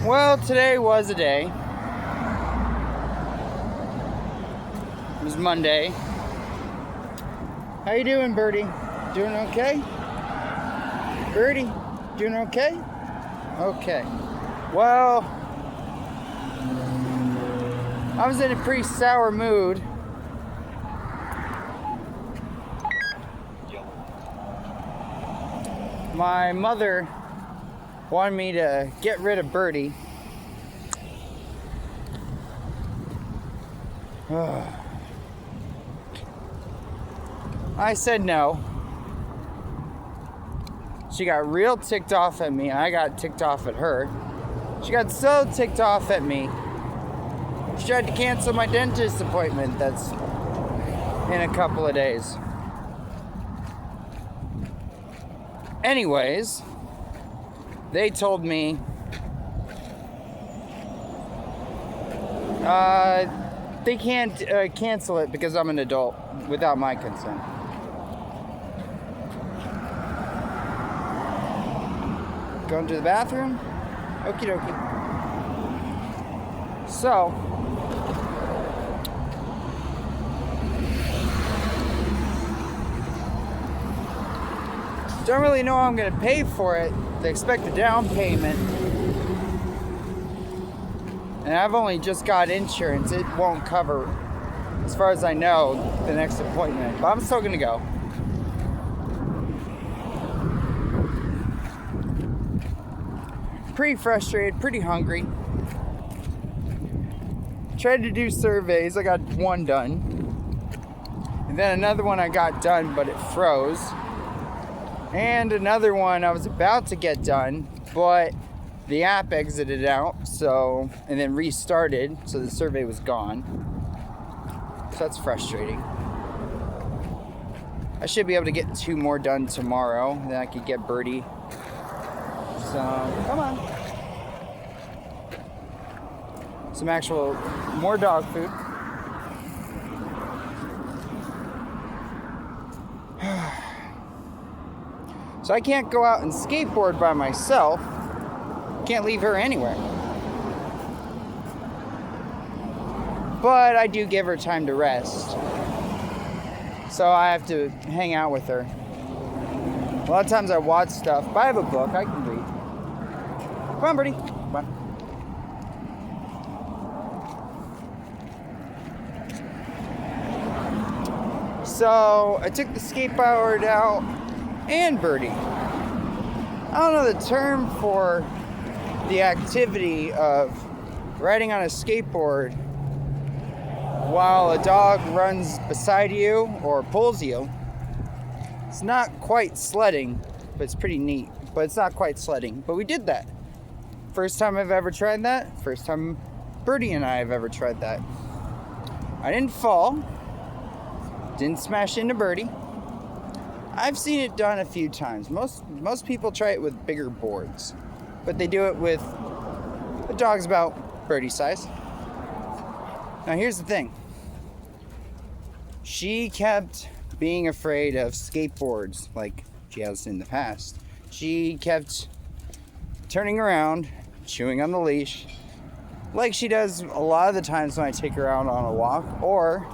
Well, today was a day. It was Monday. How you doing, Birdie? Doing okay? Birdie, doing okay? Okay. Well, I was in a pretty sour mood. My mother wanted me to get rid of Birdie. I said no. She got real ticked off at me. I got ticked off at her. She got so ticked off at me, she tried to cancel my dentist appointment that's in a couple of days. Anyways, they told me they can't cancel it because I'm an adult without my consent. Going to the bathroom? Okie dokie. So, don't really know how I'm going to pay for it. They expect a down payment. And I've only just got insurance. It won't cover, as far as I know, the next appointment. But I'm still going to go. Pretty frustrated, pretty hungry. Tried to do surveys. I got one done. And then another one I got done, but it froze. And another one I was about to get done, but the app exited out, so, and then restarted, so the survey was gone. So that's frustrating. I should be able to get 2 more done tomorrow, then I could get Birdie. So, come on. Some actual, more dog food. So I can't go out and skateboard by myself. Can't leave her anywhere. But I do give her time to rest. So I have to hang out with her. A lot of times I watch stuff, but I have a book I can read. Come on, Birdie. Come on. So I took the skateboard out and Birdie. I don't know the term for the activity of riding on a skateboard while a dog runs beside you or pulls you. It's not quite sledding, but it's pretty neat. But it's not quite sledding. But we did that. First time I've ever tried that. First time Birdie and I have ever tried that. I didn't fall. Didn't smash into Birdie. I've seen it done a few times. Most people try it with bigger boards, but they do it with a dog's about Birdie size. Now here's the thing. She kept being afraid of skateboards like she has in the past. She kept turning around, chewing on the leash, like she does a lot of the times when I take her out on a walk, or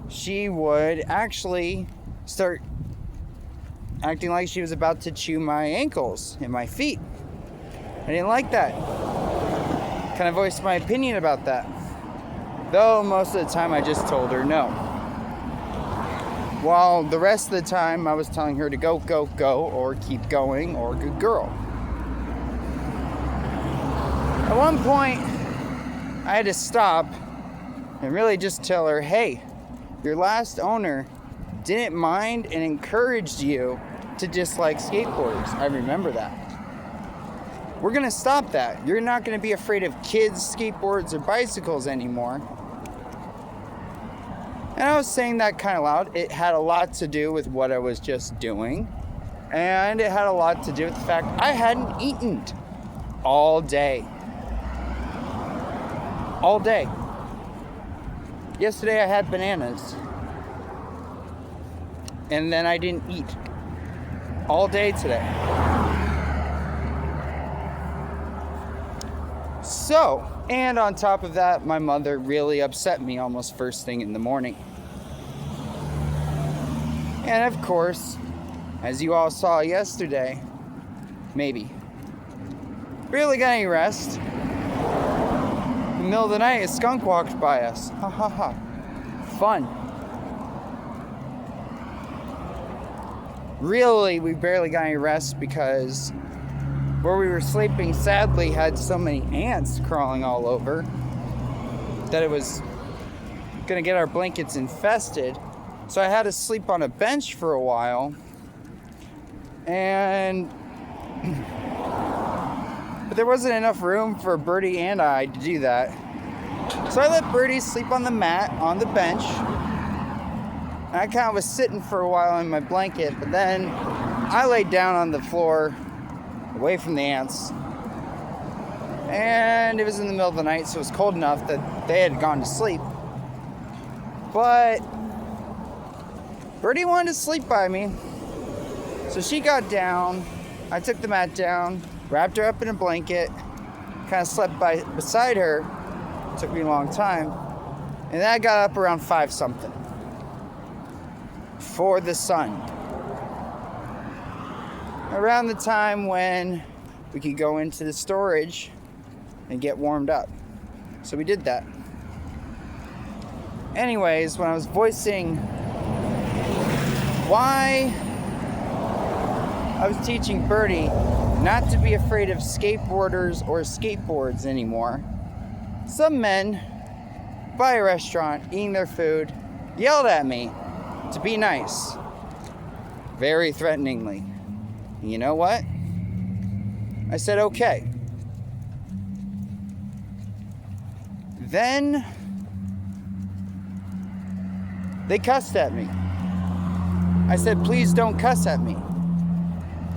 she would actually start acting like she was about to chew my ankles and my feet. I didn't like that. Kind of voiced my opinion about that. Though most of the time I just told her no. While the rest of the time I was telling her to go, go, go, or keep going, or good girl. At one point, I had to stop and really just tell her, hey, your last owner didn't mind and encouraged you to dislike skateboarders. I remember that. We're gonna stop that. You're not gonna be afraid of kids, skateboards, or bicycles anymore. And I was saying that kind of loud. It had a lot to do with what I was just doing. And it had a lot to do with the fact I hadn't eaten all day. All day. Yesterday I had bananas. And then I didn't eat all day today. So, and on top of that, my mother really upset me almost first thing in the morning. And of course, as you all saw yesterday, maybe, barely got any rest. In the middle of the night, a skunk walked by us. Ha ha ha. Fun. Really, we barely got any rest because where we were sleeping sadly had so many ants crawling all over that it was gonna get our blankets infested. So I had to sleep on a bench for a while, and but there wasn't enough room for Birdie and I to do that. So I let Birdie sleep on the mat on the bench. And I kind of was sitting for a while in my blanket, but then I laid down on the floor away from the ants. And it was in the middle of the night, so it was cold enough that they had gone to sleep. But Birdie wanted to sleep by me. So she got down. I took the mat down, wrapped her up in a blanket, kind of slept beside her. It took me a long time. And then I got up around 5 something for the sun. Around the time when we could go into the storage and get warmed up. So we did that. Anyways, when I was voicing why I was teaching Birdie not to be afraid of skateboarders or skateboards anymore, some men by a restaurant eating their food yelled at me to be nice, very threateningly. And you know what? I said okay. Then they cussed at me. I said, please don't cuss at me.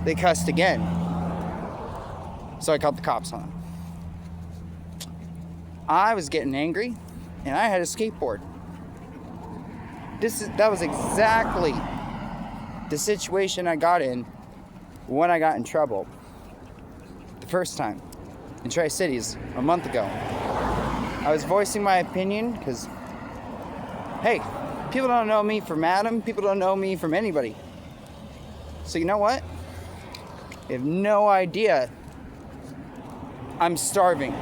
They cussed again. So I called the cops on them. I was getting angry, and I had a skateboard. That was exactly the situation I got in when I got in trouble the first time in Tri-Cities a month ago. I was voicing my opinion because, hey, people don't know me from Adam. People don't know me from anybody. So you know what? They have no idea I'm starving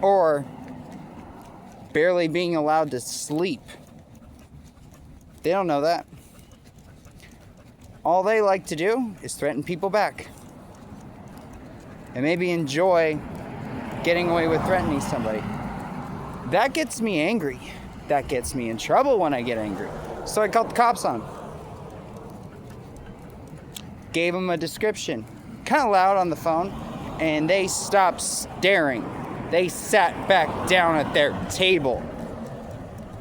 or barely being allowed to sleep. They don't know that. All they like to do is threaten people back and maybe enjoy getting away with threatening somebody. That gets me angry. That gets me in trouble when I get angry. So I called the cops on them. Gave them a description, kind of loud on the phone, and they stopped staring. They sat back down at their table.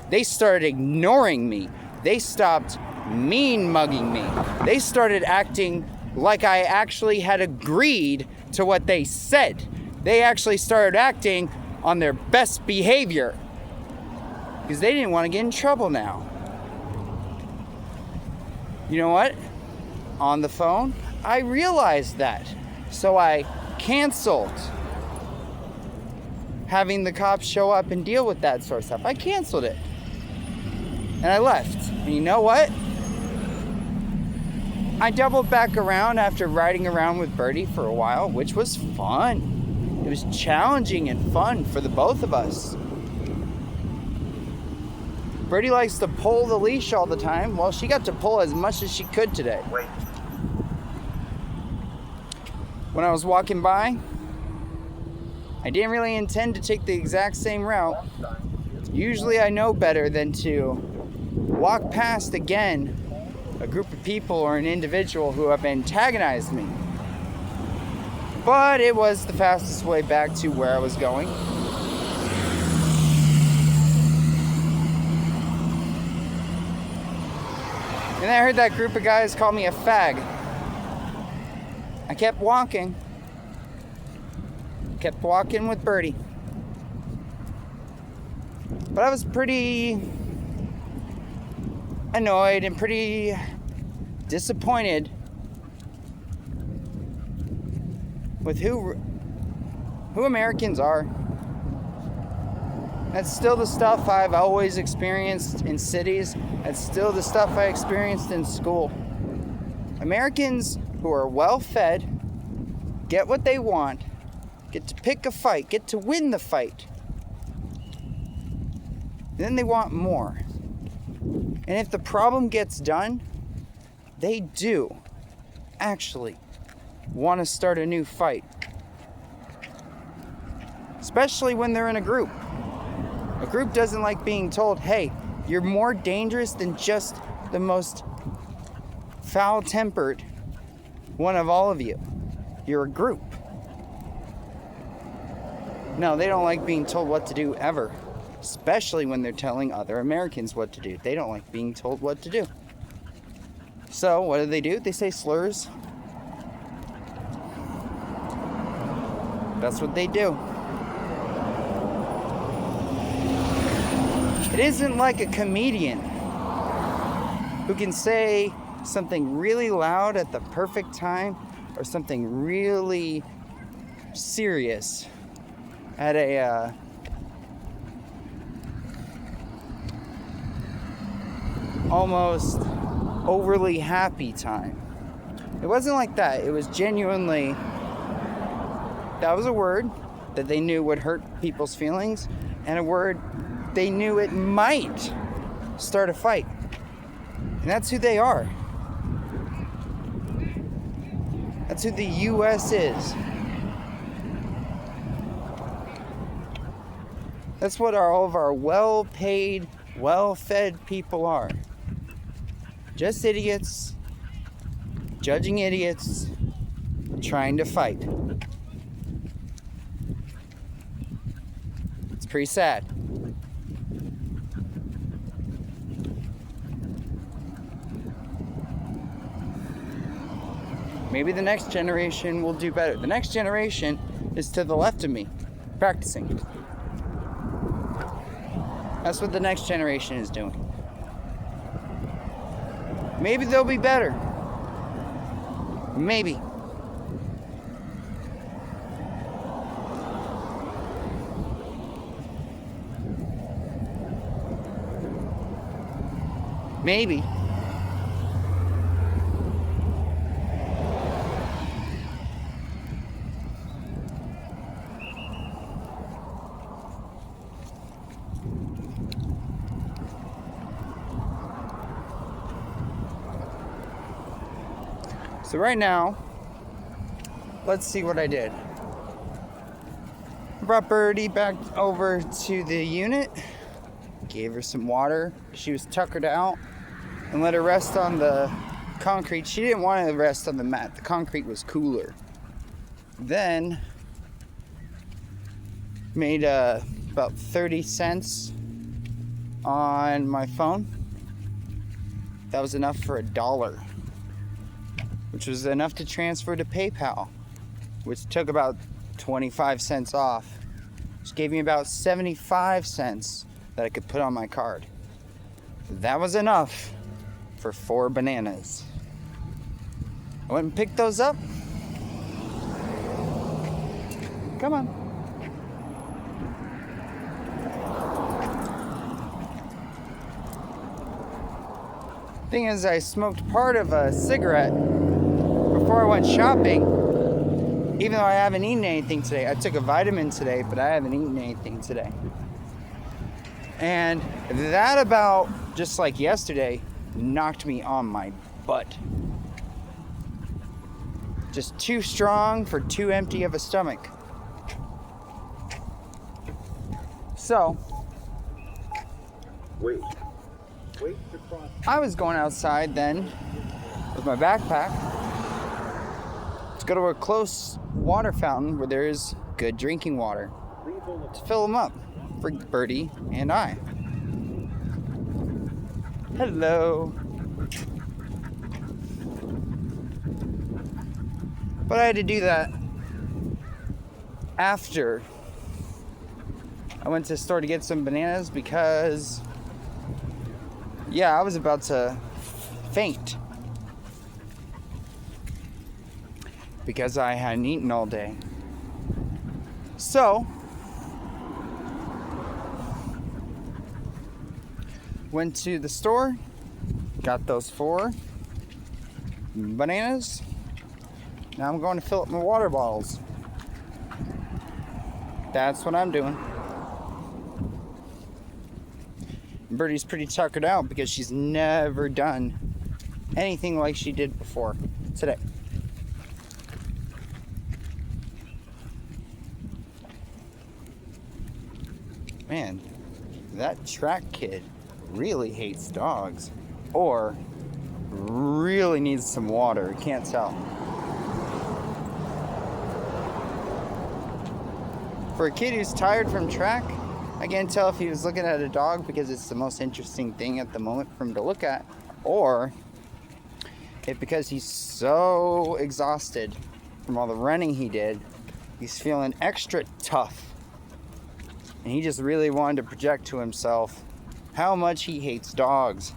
They started ignoring me. They stopped mean mugging me. They started acting like I actually had agreed to what they said. They actually started acting on their best behavior because they didn't want to get in trouble now. You know what? On the phone, I realized that. So I canceled having the cops show up and deal with that sort of stuff. I canceled it. And I left. And you know what? I doubled back around after riding around with Birdie for a while, which was fun. It was challenging and fun for the both of us. Birdie likes to pull the leash all the time. Well, she got to pull as much as she could today. When I was walking by, I didn't really intend to take the exact same route. Usually I know better than to walk past again a group of people or an individual who have antagonized me. But it was the fastest way back to where I was going. And I heard that group of guys call me a fag. I kept walking. Kept walking with Birdie. But I was pretty annoyed and pretty disappointed with who who Americans are. That's still the stuff I've always experienced in cities. That's still the stuff I experienced in school. Americans who are well fed, get what they want, get to pick a fight, get to win the fight. Then they want more. And if the problem gets done, they do actually want to start a new fight. Especially when they're in a group. A group doesn't like being told, hey, you're more dangerous than just the most foul-tempered one of all of you. You're a group. No, they don't like being told what to do ever. Especially when they're telling other Americans what to do. They don't like being told what to do. So, what do? They say slurs. That's what they do. It isn't like a comedian who can say something really loud at the perfect time or something really serious at a almost overly happy time. It wasn't like that. It was genuinely, that was a word that they knew would hurt people's feelings, and a word they knew it might start a fight. And that's who they are. That's who the U.S. is. That's what all of our well-paid, well-fed people are. Just idiots, judging idiots, trying to fight. It's pretty sad. Maybe the next generation will do better. The next generation is to the left of me, practicing. That's what the next generation is doing. Maybe they'll be better. Maybe. Maybe. So right now, let's see what I did. I brought Birdie back over to the unit, gave her some water. She was tuckered out, and let her rest on the concrete. She didn't want to rest on the mat. The concrete was cooler. Then made about 30 cents on my phone. That was enough for $1. Which was enough to transfer to PayPal, which took about 25 cents off, which gave me about 75 cents that I could put on my card. That was enough for 4 bananas. I went and picked those up. Come on. Thing is, I smoked part of a cigarette before I went shopping, even though I haven't eaten anything today. I took a vitamin today, but I haven't eaten anything today. And that about, just like yesterday, knocked me on my butt. Just too strong for too empty of a stomach. So, Wait to cross. I was going outside then with my backpack to go to a close water fountain where there is good drinking water to fill them up for Birdie and I. Hello. But I had to do that after I went to the store to get some bananas because, yeah, I was about to faint because I hadn't eaten all day. So, went to the store, got those 4 bananas. Now I'm going to fill up my water bottles. That's what I'm doing. Birdie's pretty tuckered out because she's never done anything like she did before today. Man, that track kid really hates dogs, or really needs some water. Can't tell. For a kid who's tired from track, I can't tell if he was looking at a dog because it's the most interesting thing at the moment for him to look at, or if because he's so exhausted from all the running he did, he's feeling extra tough. And he just really wanted to project to himself how much he hates dogs,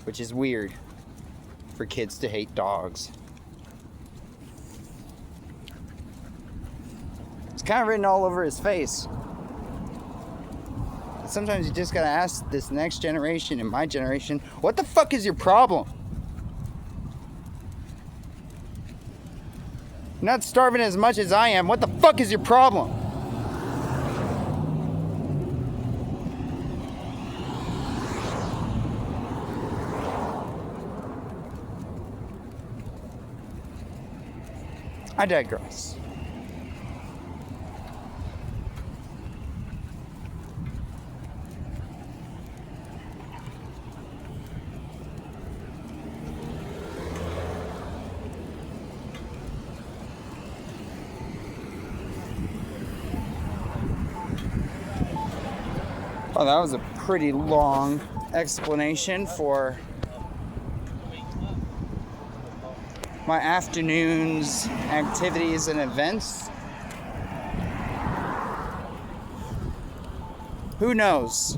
which is weird for kids to hate dogs. It's kind of written all over his face. Sometimes you just gotta ask this next generation and my generation, what the fuck is your problem? You're not starving as much as I am. What the fuck is your problem? I digress. Oh, that was a pretty long explanation for my afternoon's activities and events. Who knows?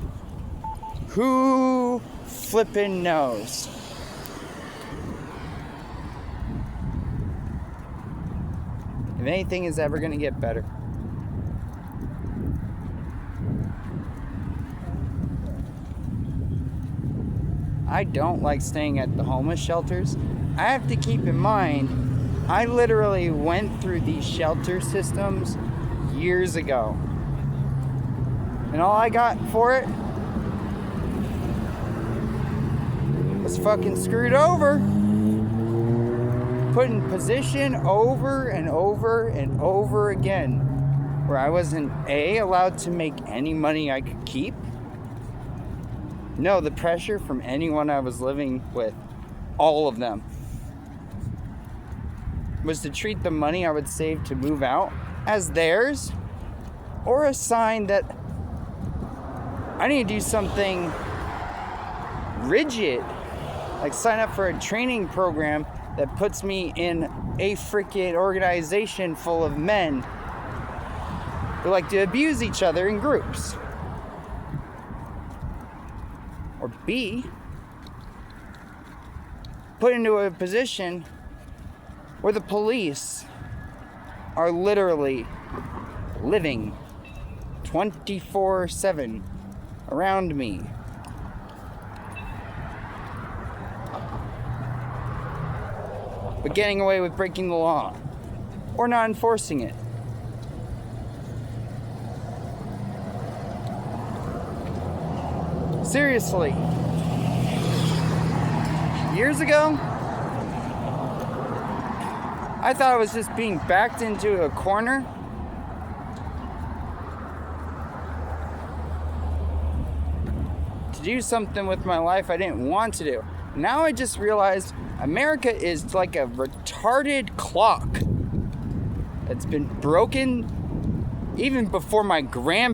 Who flippin' knows? If anything is ever gonna get better. I don't like staying at the homeless shelters. I have to keep in mind, I literally went through these shelter systems years ago. And all I got for it was fucking screwed over. Put in position over and over and over again, where I wasn't allowed to make any money I could keep. No, the pressure from anyone I was living with, all of them, was to treat the money I would save to move out as theirs, or a sign that I need to do something rigid, like sign up for a training program that puts me in a freaking organization full of men who like to abuse each other in groups. Or B, put into a position where the police are literally living 24/7 around me. But getting away with breaking the law or not enforcing it. Seriously. Years ago, I thought I was just being backed into a corner. To do something with my life I didn't want to do. Now I just realized America is like a retarded clock that's been broken even before my grandparents